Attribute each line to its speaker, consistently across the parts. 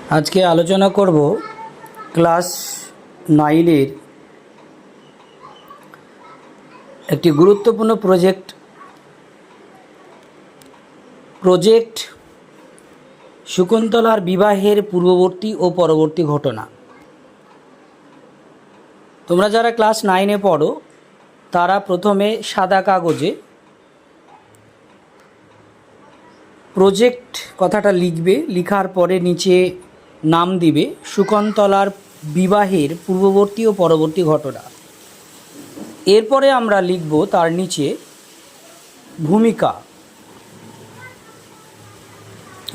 Speaker 1: आज के आलोचना करब क्लास 9 एक गुरुत्वपूर्ण प्रोजेक्ट शकुन्तलार विवाहेर पूर्ववर्ती और परवर्ती घटना। तोमरा जारा क्लास 9 पढ़ो तारा प्रथमे सादा कागजे प्रोजेक्ट कथाटा लिखबे, लिखार परे नीचे नाम दिबे शकुन्तलार विवाहेर पूर्ववर्ती और परवर्ती घटना। एरपरे आमरा लिखब तार नीचे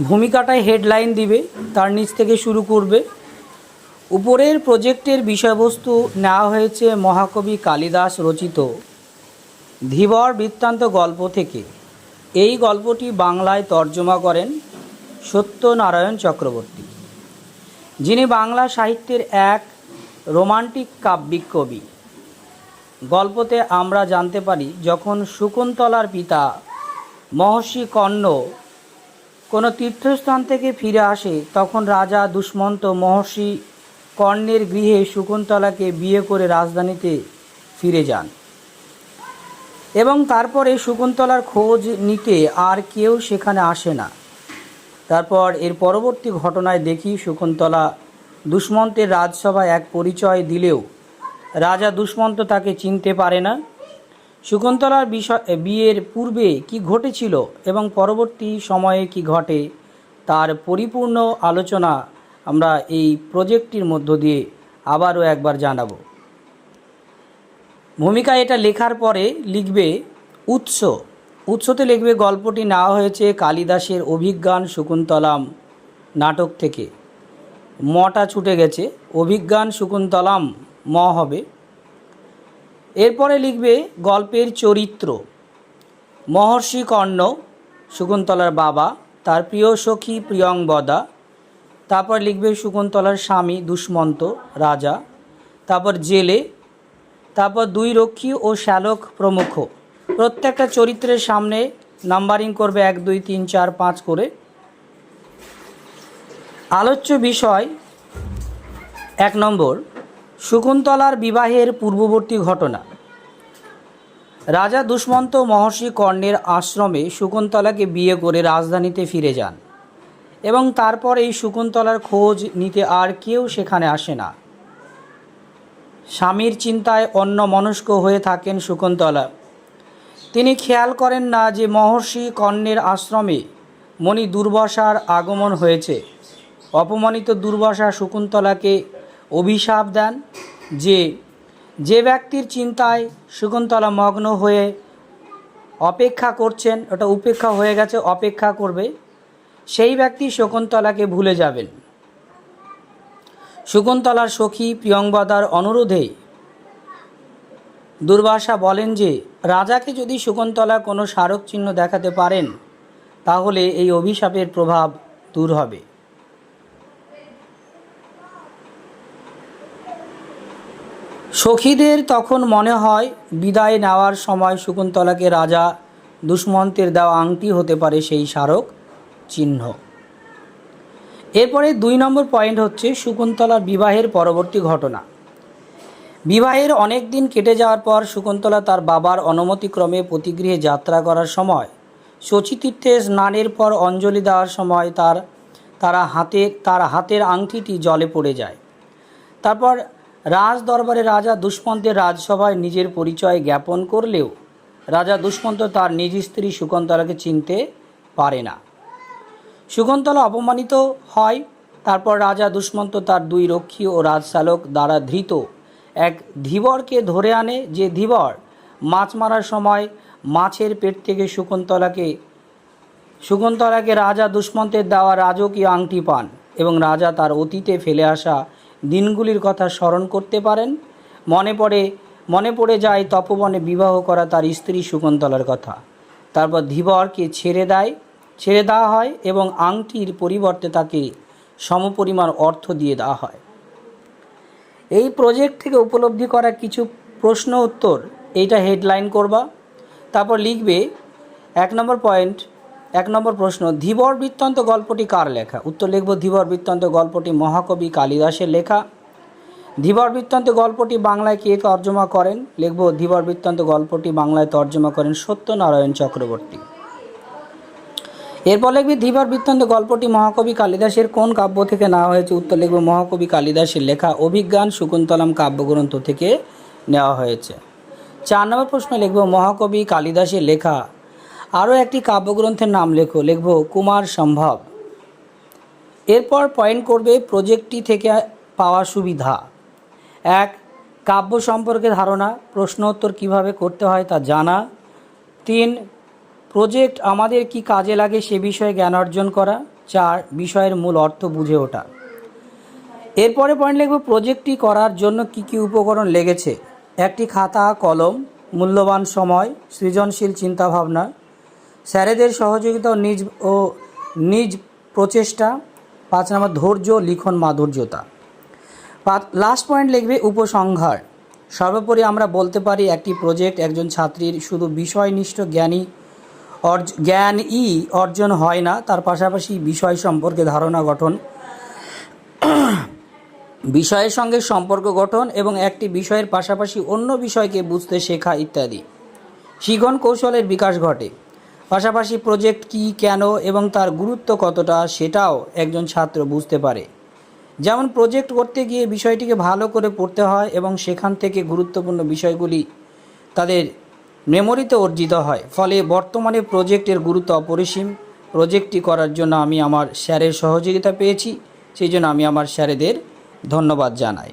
Speaker 1: भूमिकाटाय हेडलाइन दिबे, तार नीच थेके शुरू करबे। ऊपरेर प्रोजेक्टेर विषयबस्तु नेওয়া হয়েছে महाकवि कालिदास रचित धीवर बृत्तान्त गल्प थेके। এই গল্পটি বাংলায় তর্জমা করেন সত্যনারায়ণ চক্রবর্তী, যিনি বাংলা সাহিত্যের এক রোমান্টিক কাব্যিক কবি। গল্পতে আমরা জানতে পারি যখন শকুন্তলার পিতা মহর্ষি কর্ণ কোনো তীর্থস্থান থেকে ফিরে আসে, তখন রাজা দুষ্মন্ত মহর্ষি কর্ণের গৃহে শকুন্তলাকে বিয়ে করে রাজধানীতে ফিরে যান এবং তারপরে শকুন্তলার খোঁজ নিতে আর কেউ সেখানে আসে না। তারপর এর পরবর্তী ঘটনায় দেখি শকুন্তলা দুষ্মন্তের রাজসভায় এক পরিচয় দিলেও রাজা দুষ্মন্ত তাকে চিনতে পারে না। শকুন্তলার বিয়ের পূর্বে কি ঘটেছিল এবং পরবর্তী সময়ে কি ঘটে তার পরিপূর্ণ আলোচনা আমরা এই প্রজেক্টটির মধ্য দিয়ে আবারও একবার জানাবো। ভূমিকা এটা লেখার পরে লিখবে উৎসতে লিখবে গল্পটি নেওয়া হয়েছে কালিদাসের অভিজ্ঞান শকুন্তলাম নাটক থেকে। মটা ছুটে গেছে, অভিজ্ঞান শকুন্তলাম ম হবে। এরপরে লিখবে গল্পের চরিত্র মহর্ষি কর্ণ শকুন্তলার বাবা, তার প্রিয় সখী প্রিয়ংবদা। তারপর লিখবে শকুন্তলার স্বামী দুষ্মন্ত রাজা, তারপর জেলে, তারপর দুই রক্ষী ও শ্যালক প্রমুখ। প্রত্যেকটা চরিত্রের সামনে নাম্বারিং করবে 1 2 3 4 5 করে। আলোচ্য বিষয় 1 নম্বর শকুন্তলার বিবাহের পূর্ববর্তী ঘটনা। রাজা দুষ্মন্ত মহর্ষি কর্ণের আশ্রমে শকুন্তলাকে বিয়ে করে রাজধানীতে ফিরে যান এবং তারপর এই শকুন্তলার খোঁজ নিতে আর কেউ সেখানে আসে না। স্বামীর চিন্তায় অন্যমনস্ক হয়ে থাকেন শকুন্তলা। তিনি খেয়াল করেন না যে মহর্ষি কর্ণের আশ্রমে মণি দুর্বাসার আগমন হয়েছে। অপমানিত দুর্বাসা শকুন্তলাকে অভিশাপ দেন যে ব্যক্তির চিন্তায় শকুন্তলা মগ্ন হয়ে অপেক্ষা করছেন, ওটা উপেক্ষা হয়ে গেছে, অপেক্ষা করবে, সেই ব্যক্তি শকুন্তলাকে ভুলে যাবেন। শকুন্তলার সখী প্রিয়ংবদার অনুরোধে দুর্বাসা বলেন যে রাজাকে যদি শকুন্তলা কোনো স্মারক চিহ্ন দেখাতে পারেন তাহলে এই অভিশাপের প্রভাব দূর হবে। সখীদের তখন মনে হয় বিদায় নেওয়ার সময় শকুন্তলাকে রাজা দুষ্মন্তের দেওয়া আংটি হতে পারে সেই স্মারক চিহ্ন। এরপরে 2 নম্বর পয়েন্ট হচ্ছে শকুন্তলার বিবাহের পরবর্তী ঘটনা। বিবাহের অনেক দিন কেটে যাওয়ার পর শকুন্তলা তার বাবার অনুমতিক্রমে পতিগৃহে যাত্রা করার সময় শচীতীর্থে স্নানের পর অঞ্জলি দেওয়ার সময় তার হাতের আংটিটি জলে পড়ে যায়। তারপর রাজ দরবারে রাজা দুষ্মন্তের রাজসভায় নিজের পরিচয় জ্ঞাপন করলেও রাজা দুষ্মন্ত তার নিজ স্ত্রী শকুন্তলাকে চিনতে পারে না। শকুন্তলা অপমানিত হয়। তারপর রাজা দুষ্মন্ত তার 2 রক্ষী ও রাজশ্যালক দ্বারা ধৃত এক ধীবরকে ধরে আনে, যে ধীবর মাছ মারার সময় মাছের পেট থেকে শকুন্তলাকে রাজা দুষ্মন্তের দেওয়া রাজকীয় আংটি পান এবং রাজা তার অতীতে ফেলে আসা দিনগুলির কথা স্মরণ করতে পারেন। মনে পড়ে যায় তপবনে বিবাহ করা তার স্ত্রী শকুন্তলার কথা। তারপর ধীবরকে ছেড়ে দেওয়া হয় এবং আংটির পরিবর্তে তাকে সমপরিমাণ অর্থ দিয়ে দেওয়া হয়। এই প্রজেক্ট থেকে উপলব্ধি করা কিছু প্রশ্ন উত্তর এইটা হেডলাইন করবা। তারপর লিখবে 1 নম্বর পয়েন্ট 1 নম্বর প্রশ্ন, ধীবর বৃত্তান্ত গল্পটি কার লেখা? উত্তর লিখব ধীবর বৃত্তান্ত গল্পটি মহাকবি কালিদাসের লেখা। ধীবর বৃত্তান্ত গল্পটি বাংলায় কে তর্জমা করেন? লিখব ধীবর বৃত্তান্ত গল্পটি বাংলায় তর্জমা করেন সত্যনারায়ণ চক্রবর্তী। এরপর লিখবি ধীবর বৃত্তান্ত গল্পটি মহাকবি কালিদাসের কোন কাব্য থেকে নেওয়া হয়েছে? উত্তর লিখব মহাকবি কালিদাসের লেখা অভিজ্ঞান শকুন্তলম কাব্যগ্রন্থ থেকে নেওয়া হয়েছে। 4 নম্বর প্রশ্ন লিখব মহাকবি কালিদাসের লেখা আরও একটি কাব্যগ্রন্থের নাম লেখো। লিখব কুমার সম্ভব। এরপর পয়েন্ট করবে প্রজেক্টটি থেকে পাওয়া সুবিধা। 1, কাব্য সম্পর্কে ধারণা, প্রশ্ন উত্তর কীভাবে করতে হয় তা জানা। 3, প্রজেক্ট আমাদের কি কাজে লাগে সে বিষয়ে জ্ঞান অর্জন করা। 4, বিষয়ের মূল অর্থ বুঝে ওঠা। এরপরে পয়েন্ট লিখব প্রজেক্টটি করার জন্য কি কি উপকরণ লেগেছে। 1টি খাতা কলম, মূল্যবান সময়, সৃজনশীল চিন্তাভাবনা, স্যারেদের সহযোগিতা ও নিজ প্রচেষ্টা। 5 নম্বর ধৈর্য, লিখন মাধুর্যতা। লাস্ট পয়েন্ট লিখবে উপসংহার। সর্বোপরি আমরা বলতে পারি একটি প্রজেক্ট একজন ছাত্রীর শুধু বিষয়নিষ্ঠ জ্ঞানই অর্জন হয় না, তার পাশাপাশি বিষয় সম্পর্কে ধারণা গঠন, বিষয়ের সঙ্গে সম্পর্ক গঠন এবং একটি বিষয়ের পাশাপাশি অন্য বিষয়কে বুঝতে শেখা ইত্যাদি শিখন কৌশলের বিকাশ ঘটে। পাশাপাশি প্রজেক্ট কী, কেন এবং তার গুরুত্ব কতটা সেটাও একজন ছাত্র বুঝতে পারে। যেমন প্রজেক্ট করতে গিয়ে বিষয়টিকে ভালো করে পড়তে হয় এবং সেখান থেকে গুরুত্বপূর্ণ বিষয়গুলি তাদের মেমোরিতে অর্জিত হয়। ফলে বর্তমানে প্রজেক্টের গুরুত্ব অপরিসীম। প্রজেক্টটি করার জন্য আমি আমার স্যারের সহযোগিতা পেয়েছি, সেই জন্য আমি আমার স্যারেদের ধন্যবাদ জানাই।